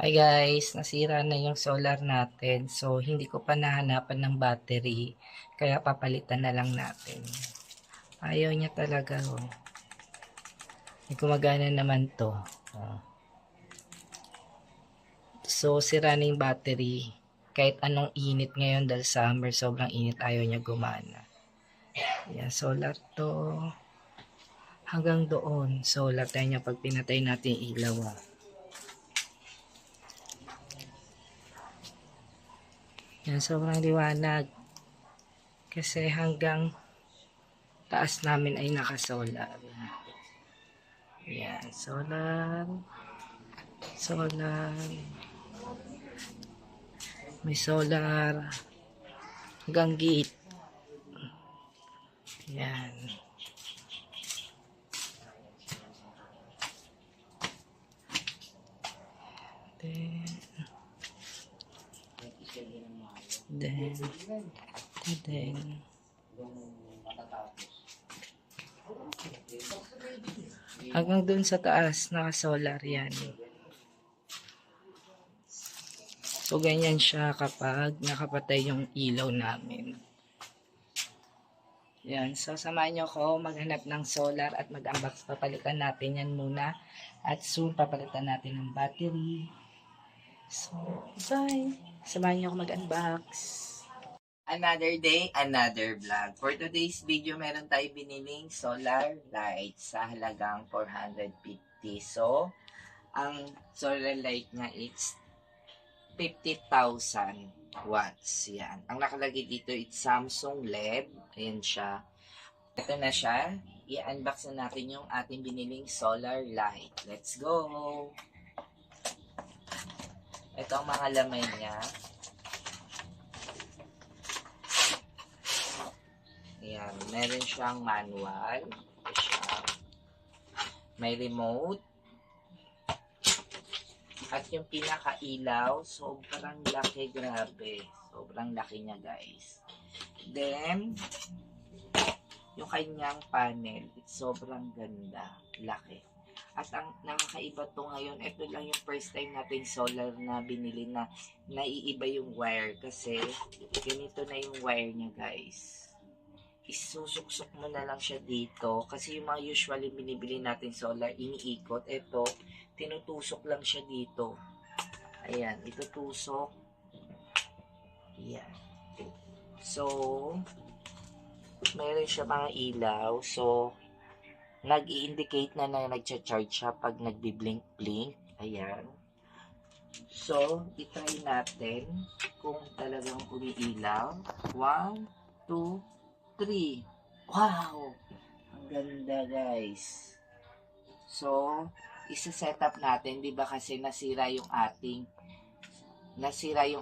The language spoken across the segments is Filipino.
Hi guys, nasira na yung solar natin. So, hindi ko pa nahanapan ng battery. Kaya papalitan na lang natin. Ayaw niya talaga. Oh. May gumagana naman to. Oh. So, sira na yung battery. Kahit anong init ngayon dahil summer, sobrang init, ayaw niya gumana. Yan, solar to. Hanggang doon, solar tayo niya pag pinatay natin yung ilaw. Ah. Yan, sobrang liwanag. Kasi hanggang taas namin ay naka-solar. Yan, solar. Solar. May solar. Hanggang gate. Yan. Then hanggang dun sa taas naka-solar yan. So ganyan siya kapag nakapatay yung ilaw namin. Yan, so samahan nyo ako maghanap ng solar at mag-unbox. Papalitan natin yan muna at soon papalitan natin ng battery. So, bye! Samahan nyo ako mag-unbox. Another day, another vlog. For today's video, meron tayo biniling solar light sa halagang 450. So, ang solar light niya is 50,000 watts. Yan. Ang nakalagay dito is Samsung LED. Ayan siya. Ito na siya. I-unbox na natin yung ating biniling solar light. Let's go! Ito ang mga lamay niya. Ayan, meron siyang manual. May remote. At yung pinaka-ilaw, sobrang laki, grabe. Sobrang laki niya, guys. Then, yung kanyang panel, it's sobrang ganda, laki. At ang nakakaiba to ngayon, ito lang yung first time natin solar na binili na naiiba yung wire. Kasi, ganito na yung wire niya, guys. Isusuksok mo na lang siya dito. Kasi yung mga usually binibili natin solar, iniikot. Ito, tinutusok lang siya dito. Ayan, itutusok. Ayan. So, meron siya mga ilaw. So, nag-i-indicate na nag-charge siya pag nagbi-blink-blink. Ayan. So, itry natin kung talagang umiilaw. 1, 2, 3. Wow! Ang ganda, guys. So, isa-set up natin, 'di ba, kasi nasira yung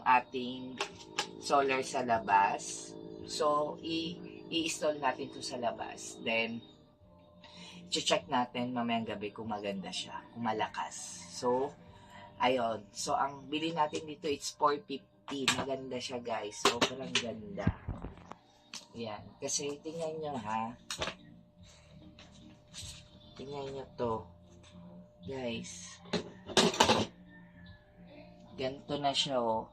ating solar sa labas. So, i-install natin 'to sa labas. Then, check natin mamayang gabi kung maganda siya, kung malakas. So, ayun. So, ang bili natin dito it's 450. Maganda siya, guys. Sobrang ganda. Yan. Kasi, tingnan nyo, ha. Tingnan nyo to. Guys. Ganito na siya, oh.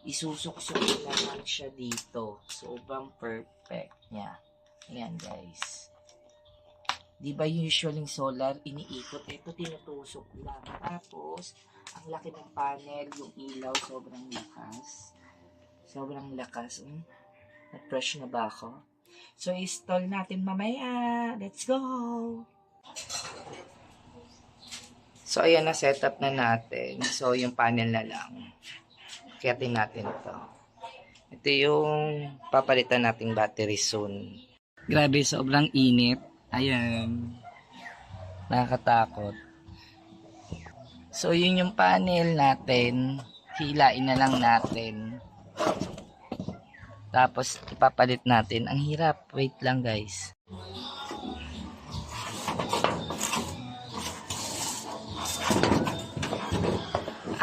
Isusuksok naman siya dito. Sobrang perfect niya. Yan, guys. Diba usually solar, iniikot. Ito, tinutusok lang. Tapos, ang laki ng panel, yung ilaw, sobrang lakas. Sobrang lakas. Nag-brush na ba ako? So, install natin mamaya. Let's go! So, ayan na, setup na natin. So, yung panel na lang. Kiyatin natin ito. Ito yung papalitan nating battery soon. Grabe, sobrang init. Ayan. Nakakatakot. So, yun yung panel natin. Hilain na lang natin. Tapos, ipapalit natin. Ang hirap. Wait lang, guys.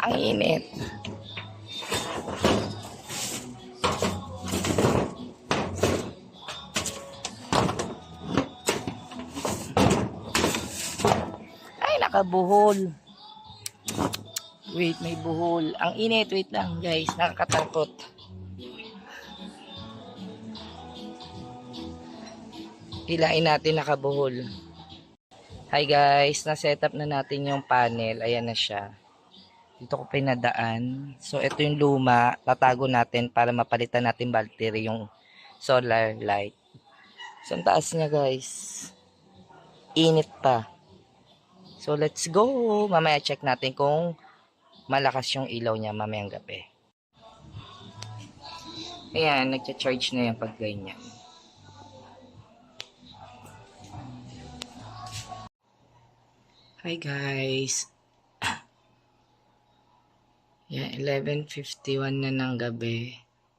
Ang init. Ay, nakabuhol. Wait, may buhol. Ang init, wait lang guys, nakakatakot. Hilain natin nakabuhol. Hi guys, na-set up na natin yung panel. Ayan na siya. Dito ko pinadaan. So, ito yung luma. Tatago natin para mapalitan natin battery yung solar light. So, ang taas niya guys. Init pa. So, let's go. Mamaya check natin kung malakas yung ilaw niya mamayang gabi. Ayan, nagcha-charge na yan pag ganyan. Hi guys. Yan, 11:51 na ng gabi.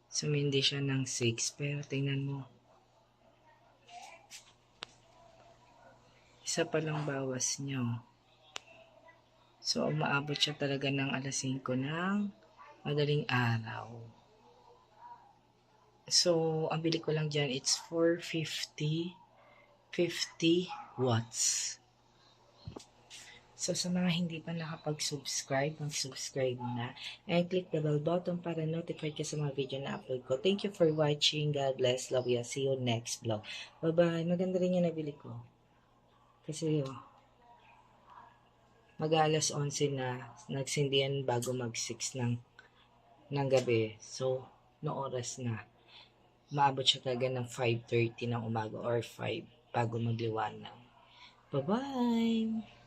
Sumindi siya ng 6. Pero tingnan mo. Isa pa lang bawas niyo. So, umaabot siya talaga ng alas 5 ng madaling araw. So, ang bili ko lang dyan, it's 450 50 watts. So, sa mga hindi pa nakapag-subscribe, mag-subscribe na. And click the bell button para notified ka sa mga video na upload ko. Thank you for watching. God bless. Love you. See you next vlog. Bye-bye. Maganda rin yung nabili ko. Kasi, mag-alas 11 na. Nagsindihan bago mag-6 ng gabi. So, no oras na. Maabot siya talaga ng 5:30 ng umaga or 5 bago magliwanag. Bye-bye!